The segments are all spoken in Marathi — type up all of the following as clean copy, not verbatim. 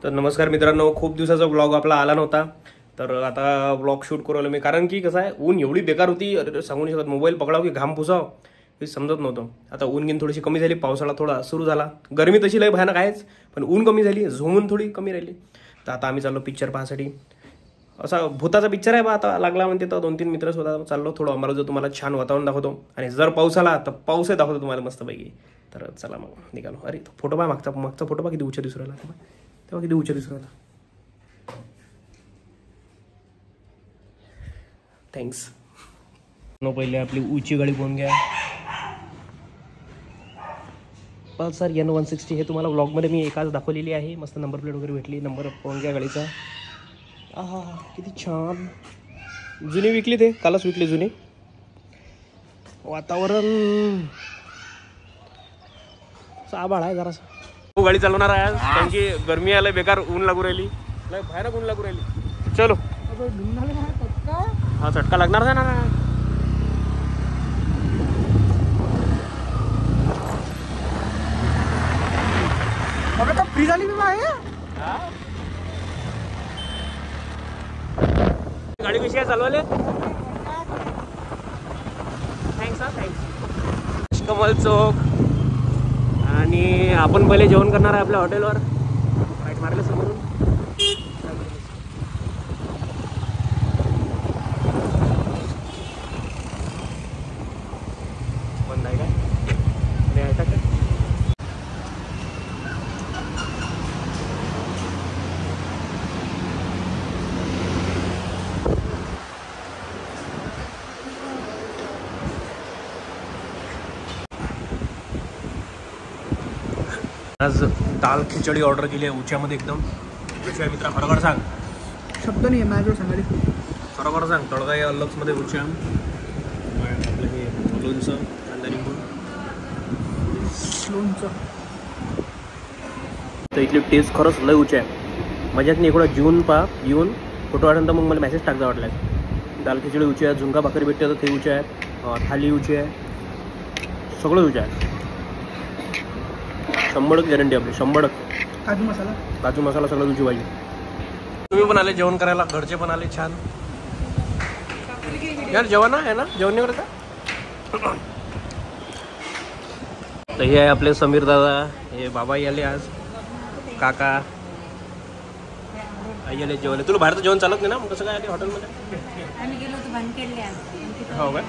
तर नमस्कार मित्रांनो, खूप दिवसाचा व्लॉग आपला आला नव्हता. तर आता व्लॉग शूट करू आलो मी, कारण की कसं आहे, ऊन एवढी बेकार होती, सांगू नाही शकत. मोबाईल पकडाव की घाम पुसाव हे समजत नव्हतं. आता ऊन गिन थोडीशी कमी झाली, पावसाळा थोडा सुरू झाला. गरमी तशी लय भयानक आहेच, पण ऊन कमी झाली, झोमून थोडी कमी राहिली. तर आता आम्ही चाललो पिक्चर पाहण्यासाठी. असा भूताचा पिक्चर आहे बा, आता लागला म्हणते. तर 2-3 मित्र स्वतः चाललो. थोडं आम्हाला जर तुम्हाला छान वातावरण दाखवतो, आणि जर पाऊस आला तर पाऊसही दाखवतो तुम्हाला मस्तपैकी. तर चला मग निघालो. अरे फोटो पहा, मागचा फोटो पहा किती उच्च दिसू राहिला तेव्हा, किती उच्च दिसू राहिला. थँक्स. पहिले आपली उंची गाडी पाहून घ्या. पल्सर N160 हे तुम्हाला व्लॉगमध्ये मी एकाच दाखवलेली आहे. मस्त नंबर प्लेट वगैरे भेटली. नंबर पाहून घ्या गाडीचा. आहा किती छान. जुनी विकली, ते कालच विकली जुनी. वातावरण आभाळ आहे जरासा. हो, गाडी चालवणार आहे आज, कारण की गरमी आलं, बेकार ऊन लागू राहिली, लय भयानक ऊन लागू राहिली. चलो. हा झटका लागणार आहे ना. फ्री झाली मी गाडी कशी आहे चालवाले. थँक्स हा, थँक्स. कमल चौक. आणि आपण पहिले जेवण करणार आहे आपल्या हॉटेलवर. राईट मारले समोरून. बंद आहे काय? नाही आहे का? आज दाल खिचडी ऑर्डर केली आहे उच्यामध्ये एकदम. उच्या मित्रा खरोखर सांग. शब्द नाही आहे माझ्याजवळ सांगायला. खरोखर सांग, तळगा या अलग्समध्ये उच्या. आपलं हे लोणचं, कांदा लिंबू लोणचं. तर इथली टेस्ट खरंच लय उची आहे. मजात नाही. एवढा जेवून पहा, येऊन फोटो काढून तर मग मला मेसेज टाकजा वाटला. दाल खिचडी उची आहे, झुणका भाकरी भेटते तर ते उची आहे, थाली उची आहे, सगळं उची आहे. 100% गॅरंटी आपली, 100%. काजू मसाला सगळं तुझी पाहिजे. तुम्ही पण आले जेवण करायला, घरचे पण आले छान. यार जेवण आहे ना, जेवण नाही करता. तर हे आहे आपले समीर दादा, हे बाबाई आले आज, काका आई आले जेवले. तुला बाहेरचं जेवण चालत नाही ना, मग कसं काय आले हॉटेलमध्ये? आम्ही गेलो होतो बंद केले. हो काय?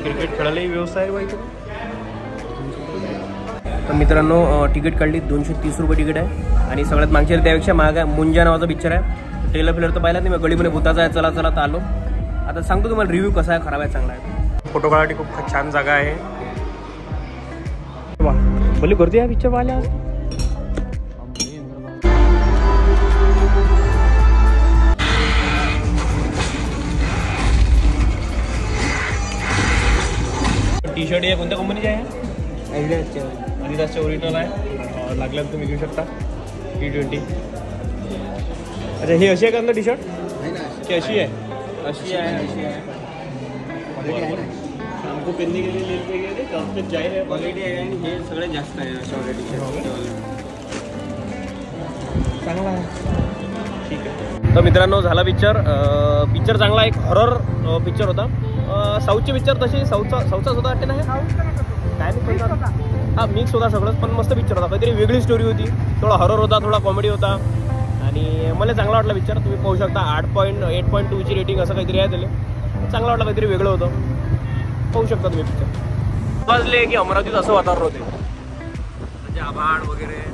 क्रिकेट खेळायलाही व्यवस्था आहे बाईक. तर मित्रांनो, तिकीट काढली. 230 रुपये तिकीट आहे. आणि सगळ्यात मागच्या त्यापेक्षा महाग आहे. मुंजा नावाचा पिक्चर आहे. ट्रेलर फिलर तर पाहिला नाही मी. गडीमध्ये भूताचा आहे. चला चला तर आलो. आता सांगतो तुम्हाला रिव्ह्यू कसा आहे, खराब आहे चांगला आहे. फोटो काढायसाठी खूप छान जागा आहे. भले गर्दी आहे पिक्चर पाहिल्या. टी शर्ट हे कोणत्या कंपनीचे आहे? Adidas ओरिजिनल आहे. लागल्यास तुम्ही घेऊ शकता. T20. अच्छा, हे अशी आहे का टी शर्ट की अशी आहे? अशी आहे. आमको पेनने के लिए लेते गेले काफी जाहीर आहे, क्वालिटी आहे. आणि हे सगळ्यात जास्त आहे अशा टी शर्ट. चांगला आहे. ठीक आहे. तर मित्रांनो, झाला पिक्चर. पिक्चर चांगला. एक हॉरर पिक्चर होता. साऊथचे पिक्चर तसे साऊथचा सुद्धा वाटते ना. काय नाही, हा मिक्स होता सगळंच, पण मस्त पिक्चर होता. काहीतरी वेगळी स्टोरी होती. थोडा हॉरर होता, थोडा कॉमेडी होता. आणि मला चांगला वाटला पिक्चर. तुम्ही पाहू शकता. 8.2ची रेटिंग असं काहीतरी आहे त्याला. चांगला वाटला, काहीतरी वेगळं होतं. पाहू शकता तुम्ही पिक्चर. वाजले की अमरावतीत असं वातावरण होते, म्हणजे आभाळ वगैरे.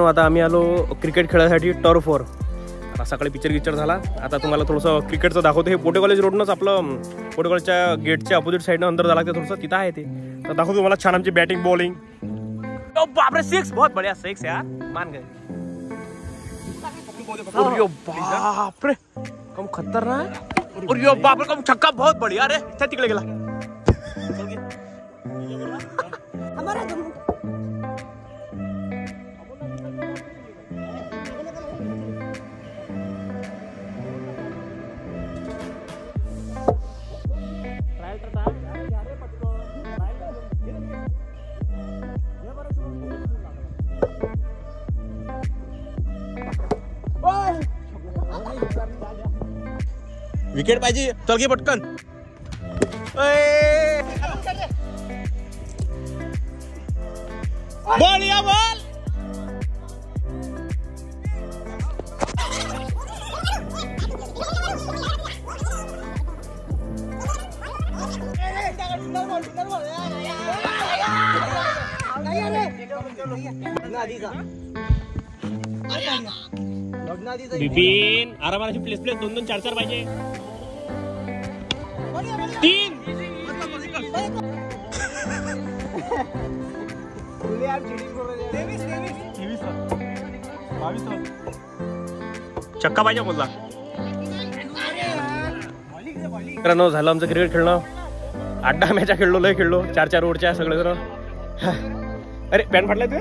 आता आम्ही आलो क्रिकेट खेळायसाठी टर्फवर. आता सकाळी पिक्चर झाला. आता तुम्हाला थोडंसं क्रिकेटचं दाखवतो. हे पोटे कॉलेज रोडनंच आपलं, पोटे कॉलेजच्या गेटच्या अपोजिट साईडनं अंदर झाला थोडंसं, तिथं आहे ते. तर दाखवतो तुम्हाला छान आमची बॅटिंग बॉलिंग. बापरे 6 बहुत बढ़िया 6 यार मान गए। बापरे कम खतरनाक और यो बाप रे कम छक्का बहुत बढ़िया रे त्या तिकडे गेला विकेट पाहिजे चल घे पटकन बॉल या बॉल बिपिन आरामाची प्लेस 2-2 4-4 पाहिजे 3 चक्का पाहिजे बोलला मित्रांनो झालं आमचं क्रिकेट खेळणं 8-10 मॅचा खेळलो लय खेळलो 4-4 ओव्हरच्या सगळे जण अरे पॅन फाटलाय तू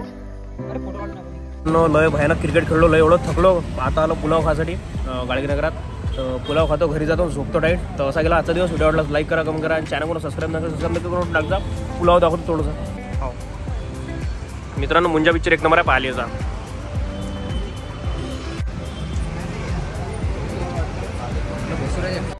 लय भयानक क्रिकेट खेळलो लय एवढं थकलो आता आलो पुलाव खासाठी गाडगेनगरात पुलाव खातो घरी जातो झोपतो टाईट तर असा गेला आजचा दिवस व्हिडिओ आवडला लाईक करा कमेंट करा आणि चॅनल सबस्क्राईब नका सबस्क्राईब करून टाकजा पुलाव दाखवतो थोडंसं हो मित्रांनो मुंजा पिक्चर 1 नंबर आहे पाहिली जा